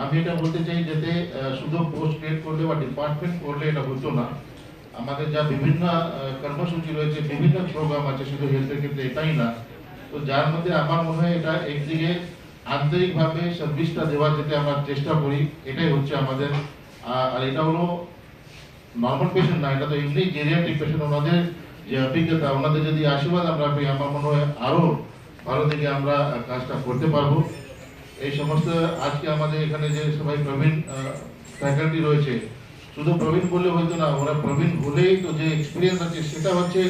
আমি এটা বলতে চাই যাতে শুধু পোস্ট ক্রিয়েট করলে বা ডিপার্টমেন্ট করলে এটা হতো না আমাদের যা বিভিন্ন কর্মসূচি রয়েছে বিভিন্ন প্রোগ্রাম আছে শুধু হেলথের ক্ষেত্রে এটাই না তো যার মধ্যে আমার মনে হয় এটা একদিকে আন্তরিকভাবে সার্ভিসটা দেওয়ার যাতে আমরা চেষ্টা করি এটাই হচ্ছে আমাদের আর এটা হলো নর্মাল পেশেন্ট না এটা তো এমনি জেরিয়াট্রিক পেশেন্ট ওনাদের যে অভিজ্ঞতা ওনাদের যদি আশীর্বাদ আমরা পাই আমার মনে হয় আরও ভালো দিকে আমরা কাজটা করতে পারবো এই সমস্ত আজকে আমাদের এখানে যে সবাই প্রবীণ ফ্যাকাল্টি রয়েছে শুধু প্রবীণ বললে হয়তো না ওরা প্রবীণ হলেই তো যে এক্সপিরিয়েন্স আছে সেটা হচ্ছে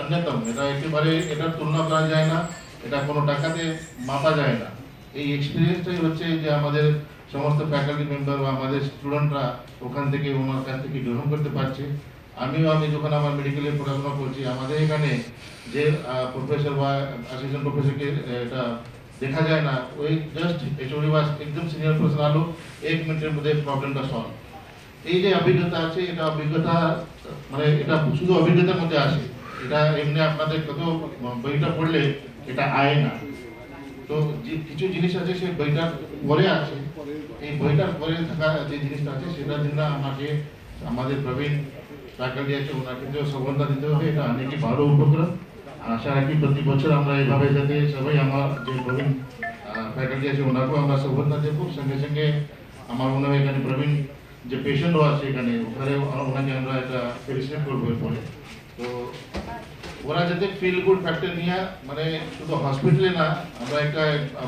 অন্যতম এটা একেবারে এটার তুলনা করা যায় না এটা কোনো টাকাতে মাপা যায় না এই এক্সপিরিয়েন্সটাই হচ্ছে যে আমাদের সমস্ত ফ্যাকাল্টি মেম্বার বা আমাদের স্টুডেন্টরা ওখান থেকে ওনার কাছ থেকে গ্রহণ করতে পারছে আমি যখন আমার মেডিকেলে পড়াশোনা করছি আমাদের এখানে যে প্রফেসর বা অ্যাসিস্ট্যান্ট প্রফেসরকে এটা দেখা যায় না ওই জাস্ট এইচওডি বা একদম সিনিয়র পার্সন আলো 1 মিনিটের মধ্যে প্রবলেমটা সলভ এই যে অভিজ্ঞতা আছে এটা অভিজ্ঞতা মানে এটা শুধু অভিজ্ঞতার মধ্যে আসে এটা এমনি আপনাদের কত বইটা পড়লে এটা আয় না তো যে কিছু জিনিস আছে সেই বইটার পরে আছে এই বইটার পরে থাকা যে জিনিসটা আছে সেটার জন্য আমাকে আমাদের প্রবীণ ফ্যাকাল্টি আছে ওনাকে সফলতা দিতে হবে এটা অনেকই ভালো উপক্রম আশা রাখি প্রতি বছর আমরা এইভাবে যাতে সবাই আমার যে প্রবীণ ফ্যাকাল্টি আছে ওনাকেও আমরা সফলতা দেবো সঙ্গে সঙ্গে আমার মনে হয় এখানে প্রবীণ যে পেশেন্টও আছে এখানে ওখানে ওনাকে আমরা একটা ফেলিসিটেট করবো এরপরে তো ওরা যাতে ফিল গুড ফ্যাক্টর নিয়ে মানে শুধু হসপিটালে না আমরা একটা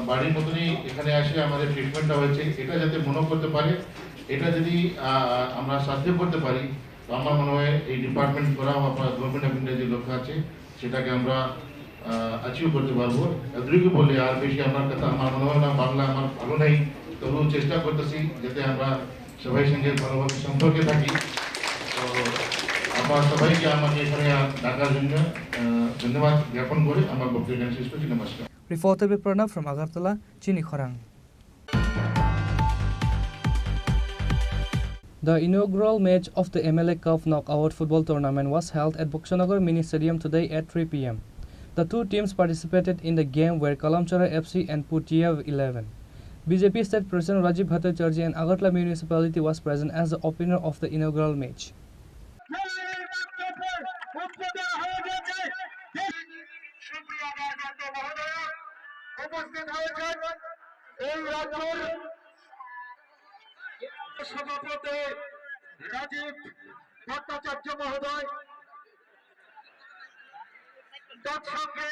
বাড়ির মতনই এখানে আসে আমাদের ট্রিটমেন্টটা হয়েছে এটা যাতে মনে করতে পারে এটা যদি আমরা সাধ্য করতে পারি তো আমার মনে হয় এই ডিপার্টমেন্ট করা বা গভর্নমেন্ট অফ ইন্ডিয়া যে লক্ষ্য আছে সেটাকে আমরা অ্যাচিভ করতে পারবো। এতটুকু বলি, আর বেশি আমার কথা আমার মনে হয় না, বাংলা আমার ভালো নেই, তবুও চেষ্টা করতেছি যাতে আমরা সবাই সঙ্গে ভালোভাবে সম্পর্কে থাকি। তো আমার সবাইকে আমাকে এখানে ডাকার জন্য ধন্যবাদ জ্ঞাপন করে আমার বক্তব্য শেষ করছি। নমস্কার। Reported by Pranav from Agartala, Chini Khorang. The inaugural match of the MLA Cup knockout football tournament was held at Bokshanagar Mini Stadium today at 3 p.m. The two teams participated in the game where Kalamchara FC and Putia 11. BJP State President Rajiv Bhattacharjee and Agartala Municipality was present as the opener of the inaugural match. সভাপতি রাজীব ভট্টাচার্য মহোদয়, তৎসঙ্গে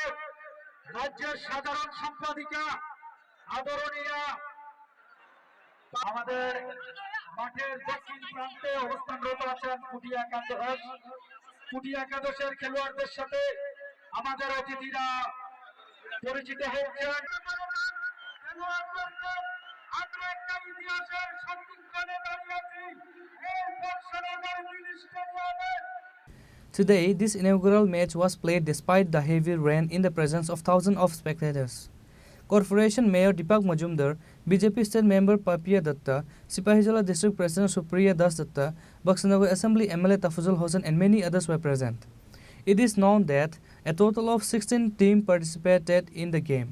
রাজ্যের সাধারণ সম্পাদিকা আদরণীয়া, আমাদের মাঠের দক্ষিণ প্রান্তে অবস্থানরত আছেন পুটিয়া একাদশ। পুটিয়া একাদশের খেলোয়াড়দের সাথে আমাদের অতিথিরা পরিচিত হচ্ছেন। আমরা একটা ইতিহাসের সন্ধিক্ষণে দাঁড়িয়ে আছি এই বক্সনগর মিনি স্টেডিয়ামে। Today, this inaugural match was played despite the heavy rain in the presence of thousands of spectators. Corporation Mayor Deepak Majumdar, BJP State Member Papiya Datta, Sipahijala District President Supriya Das Datta, Bokshanagar Assembly MLA Tafuzul Hossain and many others were present. It is known that a total of 16 teams participated in the game.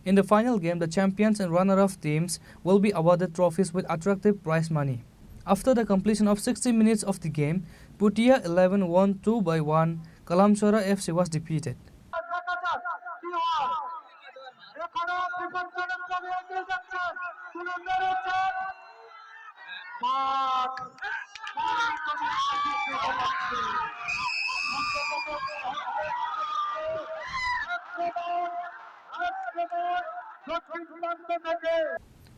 In the final game, the champions and runner-up teams will be awarded trophies with attractive prize money. After the completion of 60 minutes of the game, Putia 11 won 2-1. Kalamchara FC was defeated.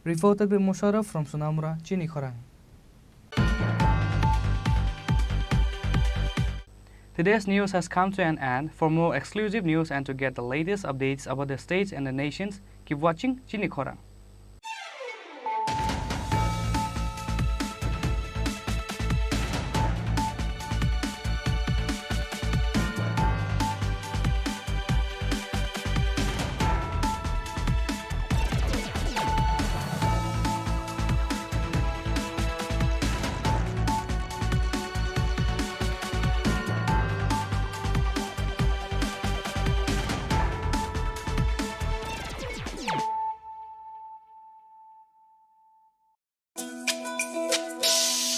Reported by Musharraf from Sunamura, Chini Khorang. Today's news has come to an end. For more exclusive news and to get the latest updates about the states and the nations, keep watching Chini Khorang.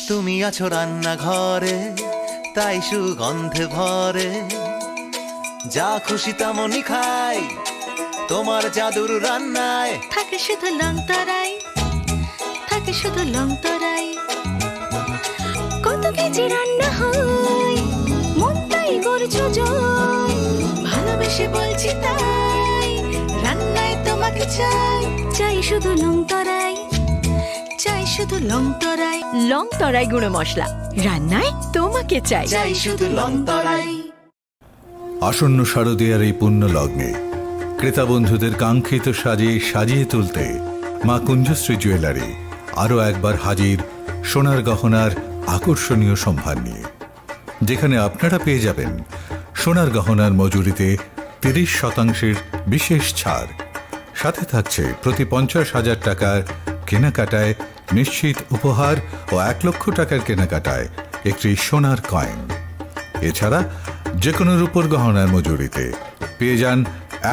তুমি আছো রান্নাঘরে, তাই সুগন্ধে ভরে, যা খুশি তেমনই খাই তোমার জাদুর রান্নায়। থাকে শুধু লংতরাই, থাকে শুধু লংতরাই, কত কেজি রান্না হয় মন তাই করছো জয়, ভালোবেসে বলছি তাই রান্নায় তোমাকে চাই, চাই শুধু লংতরাই, চাই শুধু লংতরাই, লংতরাই গুঁড়ো মশলা, রান্নায় তোমাকে চাই, চাই শুধু লংতরাই। আসন্ন শারদীয়ার এই পুণ্য লগ্নে ক্রেতা বন্ধুদের কাঙ্ক্ষিত সাজে সাজিয়ে তুলতে মা কুঞ্জশ্রী জুয়েলারি আরও একবার হাজির সোনার গহনার আকর্ষণীয় সম্ভার নিয়ে, যেখানে আপনারা পেয়ে যাবেন সোনার গহনার মজুরিতে 30% বিশেষ ছাড়, সাথে থাকছে প্রতি 50,000 টাকার কেনাকাটায় নিশ্চিত উপহার ও 1 লক্ষ টাকার কেনাকাটায় একটি সোনার কয়েন। এছাড়া যে কোনো রূপোর গহনার মজুরিতে পেয়ে যান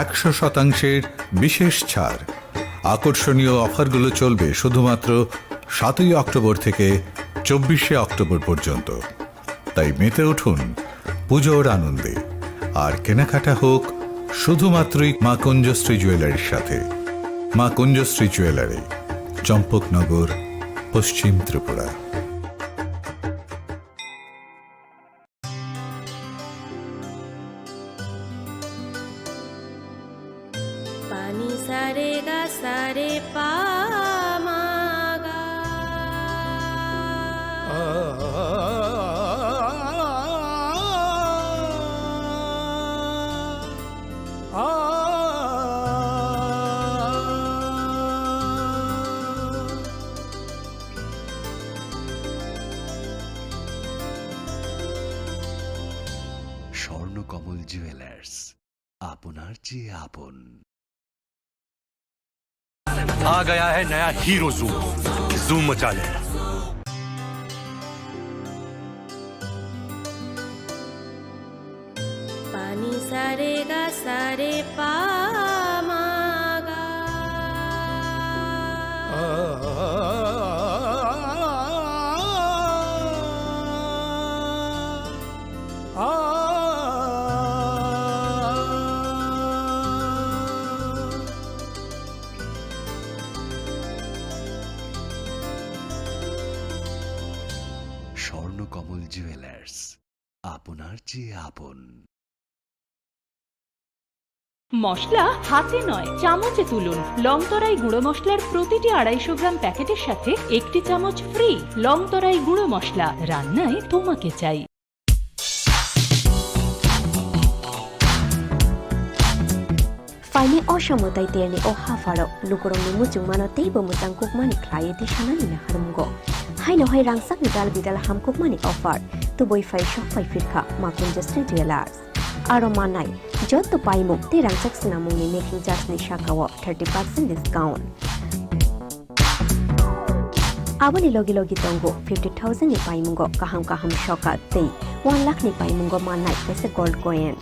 100% বিশেষ ছাড়। আকর্ষণীয় অফারগুলো চলবে শুধুমাত্র 7 অক্টোবর থেকে 24 অক্টোবর পর্যন্ত। তাই মেতে উঠুন পুজোর আনন্দে, আর কেনাকাটা হোক শুধুমাত্রই মা কুঞ্জশ্রী জুয়েলারির সাথে। মা কুঞ্জশ্রী জুয়েলারি, চম্পকনগর, পশ্চিম ত্রিপুরা। পানি সারে গা সারে পা মা গা, আ স্বর্ণকমল জুয়েলার্স আপনার চেয়ে আপন। आ गया है नया हीरो जूम, जूम मचा ले। पानी सारे गा सारे पा मा गा স্বর্ণকমল জুয়েলার্স আপনার চেয়ে আপন। মশলা হাতে নয় চামচে তুলুন। লংতরাই গুঁড়ো মশলার প্রতিটি 250 গ্রাম প্যাকেটের সাথে 1টি চামচ ফ্রি। লংতরাই গুঁড়ো মশলা, রান্নায় তোমাকে চাই। Faini Oshamutai Terni o Hafaro, Lukurong Muchung Mano Table Mutang Cookmani Client Shanana Harumgo. Haino Hai Rangsak Vidal Vidal Ham Cookmani offer to boy 5 shop 5 Firka, Makunja Street Jewelers. Aromanai, Jot to Paimo, the Rangsak Sinamuni making just Nishakawa 30% discount. Abani Logi Logi Tongo 50,000 ni Paimungo, Kaham Shoka, Tay 1 lakh ni Paimungo Manai, as a gold coin.